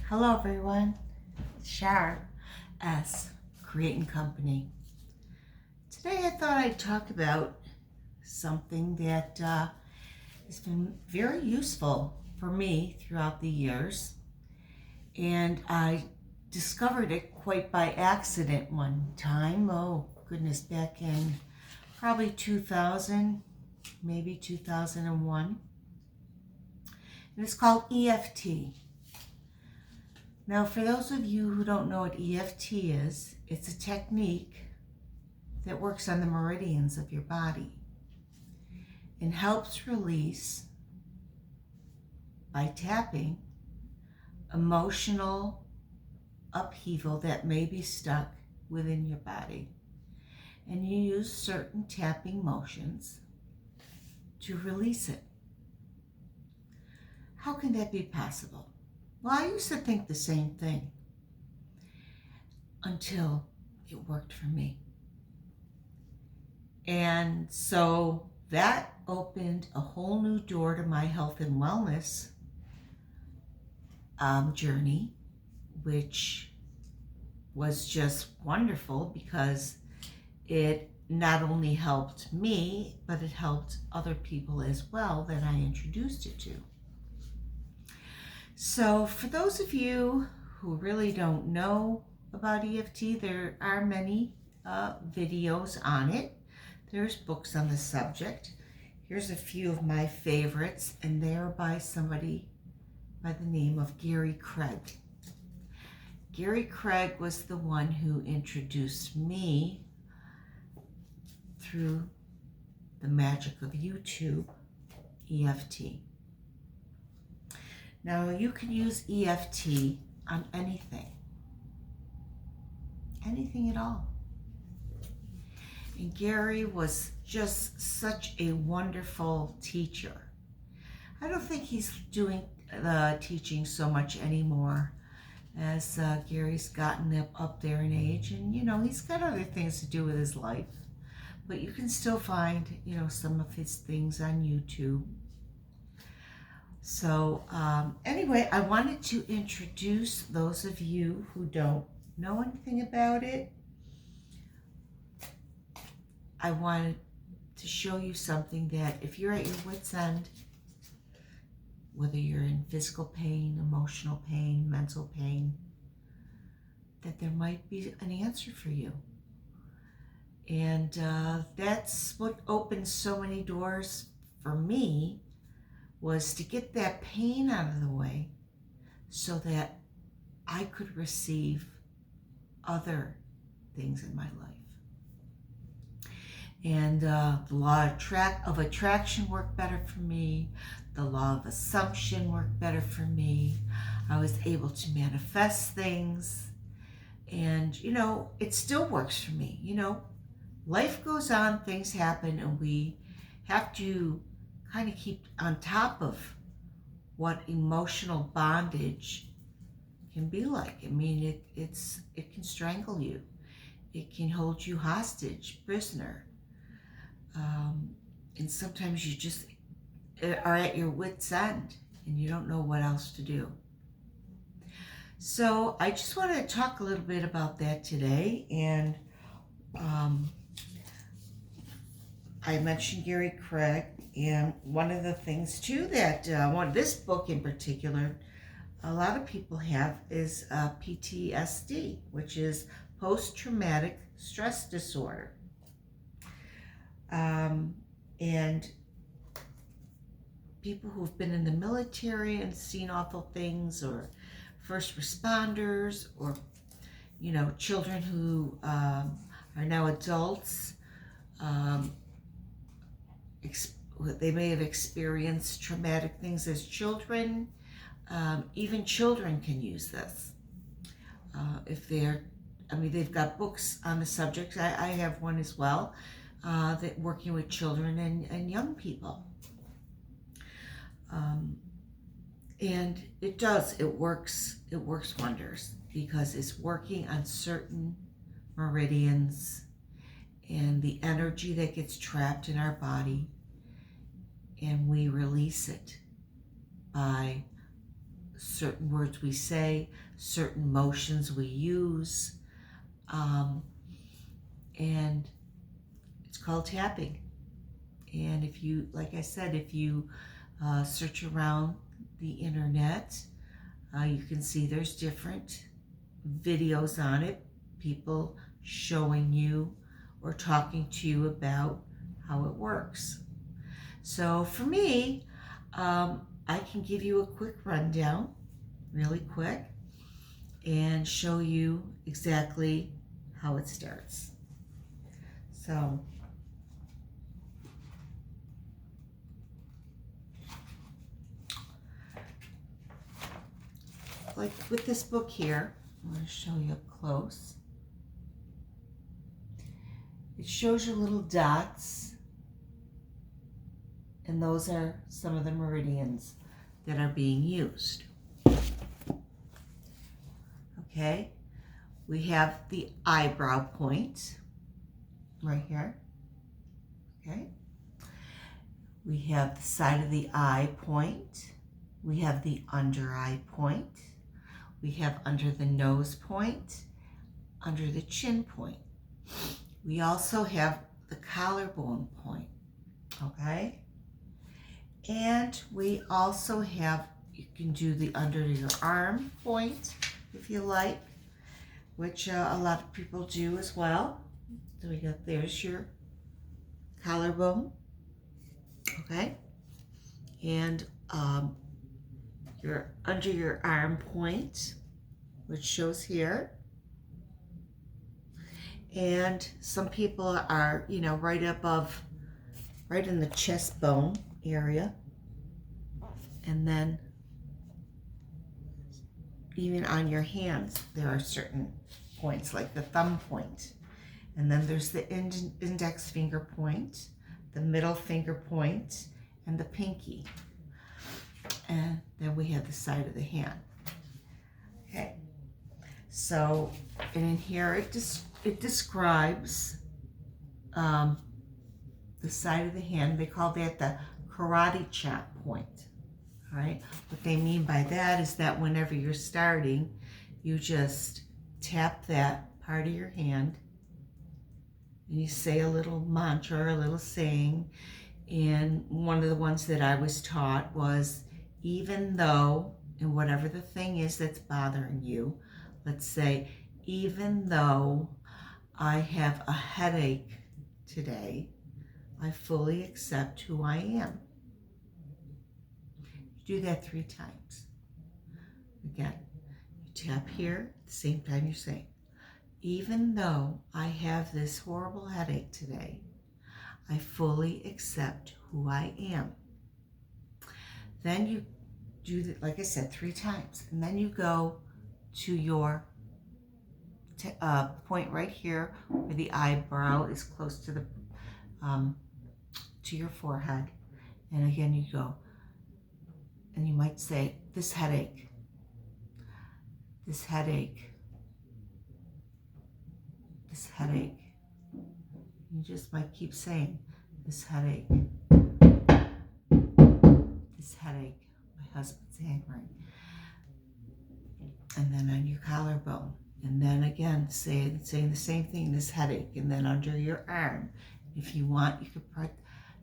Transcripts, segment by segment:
Hello everyone, Char S. Creating Company. Today I thought I'd talk about something that has been very useful for me throughout the years, and I discovered it quite by accident one time. Oh goodness, back in probably 2000, maybe 2001, and it's called EFT. Now, for those of you who don't know what EFT is, it's a technique that works on the meridians of your body and helps release, by tapping, emotional upheaval that may be stuck within your body. And you use certain tapping motions to release it. How can that be possible? Well, I used to think the same thing until it worked for me. And so that opened a whole new door to my health and wellness journey, which was just wonderful because it not only helped me, but it helped other people as well that I introduced it to. So for those of you who really don't know about EFT, there are many videos on it. There's books on the subject. Here's a few of my favorites, and they're by somebody by the name of Gary Craig. Gary Craig was the one who introduced me through the magic of YouTube, EFT. Now, you can use EFT on anything at all. And Gary was just such a wonderful teacher. I don't think he's doing the teaching so much anymore as Gary's gotten up there in age, and he's got other things to do with his life. But you can still find some of his things on YouTube. So anyway, I wanted to introduce those of you who don't know anything about it. I wanted to show you something that if you're at your wit's end, whether you're in physical pain, emotional pain, mental pain, that there might be an answer for you. And that's what opened so many doors for me, was to get that pain out of the way so that I could receive other things in my life. And the law of attraction worked better for me. The law of assumption worked better for me. I was able to manifest things. And, it still works for me. Life goes on, things happen, and we have to kind of keep on top of what emotional bondage can be like. I mean, it can strangle you. It can hold you hostage, prisoner. And sometimes you just are at your wit's end and you don't know what else to do. So I just want to talk a little bit about that today. And I mentioned Gary Craig, and one of the things too that this book in particular, a lot of people have is PTSD, which is post-traumatic stress disorder. And people who've been in the military and seen awful things, or first responders, or children who are now adults, they may have experienced traumatic things as children. Even children can use this if they've got books on the subject. I have one as well, that working with children and young people. And it works wonders, because it's working on certain meridians and the energy that gets trapped in our body, and we release it by certain words we say, certain motions we use, and it's called tapping. And if you, like I said, if you search around the internet, you can see there's different videos on it, people showing you or talking to you about how it works. So for me, I can give you a quick rundown, really quick, and show you exactly how it starts. So like with this book here, I'm going to show you up close. It shows you little dots, and those are some of the meridians that are being used. Okay, we have the eyebrow point right here. Okay, we have the side of the eye point. We have the under eye point. We have under the nose point, under the chin point. We also have the collarbone point, okay? And we also have, you can do the under your arm point if you like, which a lot of people do as well. So we got, there's your collarbone, okay? And your under your arm point, which shows here. And some people are, you know, right above, right in the chest bone area. And then even on your hands, there are certain points, like the thumb point. And then there's the index finger point, the middle finger point, and the pinky. And then we have the side of the hand. Okay. So, and in here it describes the side of the hand. They call that the karate chop point. All right. What they mean by that is that whenever you're starting, you just tap that part of your hand and you say a little mantra or a little saying. And one of the ones that I was taught was, even though, and whatever the thing is that's bothering you, let's say, even though I have a headache today, I fully accept who I am. You do that 3 times. Again, you tap here at the same time you're saying, even though I have this horrible headache today, I fully accept who I am. Then you do that, like I said, 3 times. And then you go to your point right here where the eyebrow is close to the to your forehead. And again, you go, and you might say, this headache, this headache, this headache. You just might keep saying, this headache, this headache. My husband's angry. And then on your collarbone. And then again, saying the same thing, this headache. And then under your arm. If you want, you could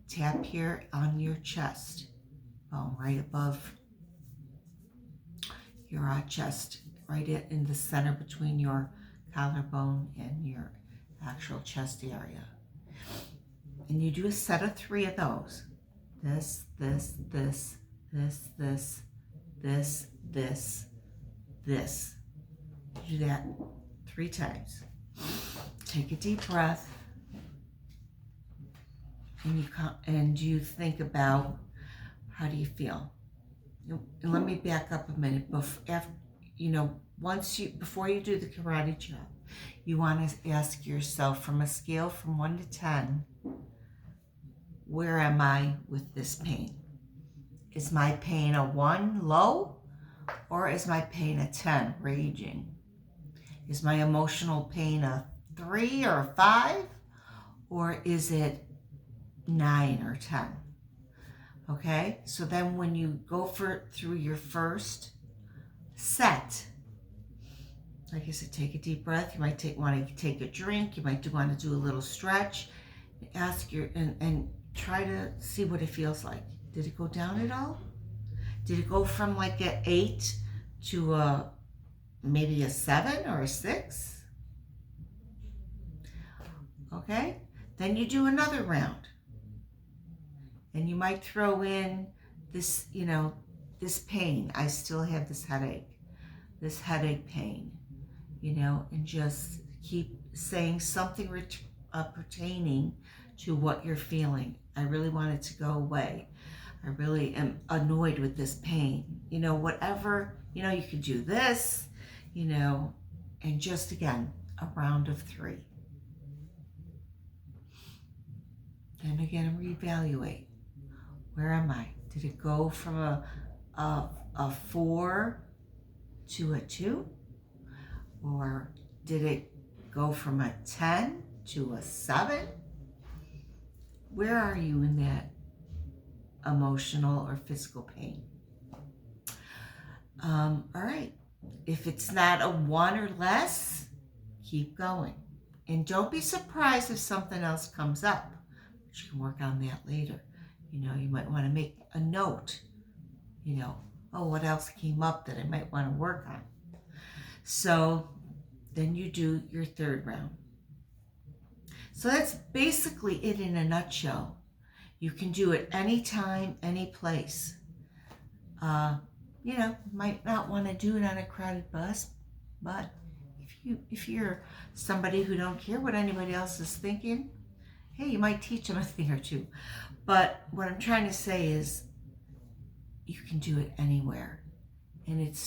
tap here on your chest bone, right above your chest, right in the center between your collarbone and your actual chest area. And you do a set of 3 of those. This, this, this, this, this, this, this, this. You do that 3 times. Take a deep breath. And you think about, how do you feel? And let me back up a minute. Before you do the karate chop, you want to ask yourself, from a scale from 1 to 10, where am I with this pain? Is my pain a 1, low, or is my pain a 10, raging? Is my emotional pain a 3 or a 5, or is it 9 or 10? Okay, so then when you go through your first set. Like I said, take a deep breath. You might want to take a drink. You might want to do a little stretch. Ask and try to see what it feels like. Did it go down at all? Did it go from like an 8 to maybe a 7 or a 6? Okay, then you do another round. And you might throw in this, this pain. I still have this headache pain, and just keep saying something pertaining to what you're feeling. I really want it to go away. I really am annoyed with this pain. Whatever, you could do this, and just again, a round of 3. Then again, reevaluate. Where am I? Did it go from a 4 to a 2? Or did it go from a 10 to a 7? Where are you in that emotional or physical pain? All right. If it's not a 1 or less, keep going. And don't be surprised if something else comes up. But you can work on that later. You might want to make a note. Oh, what else came up that I might want to work on? So then you do your 3rd round. So that's basically it in a nutshell. You can do it anytime, any place. Might not want to do it on a crowded bus, but if you're somebody who don't care what anybody else is thinking, hey, you might teach them a thing or two. But what I'm trying to say is you can do it anywhere. And it's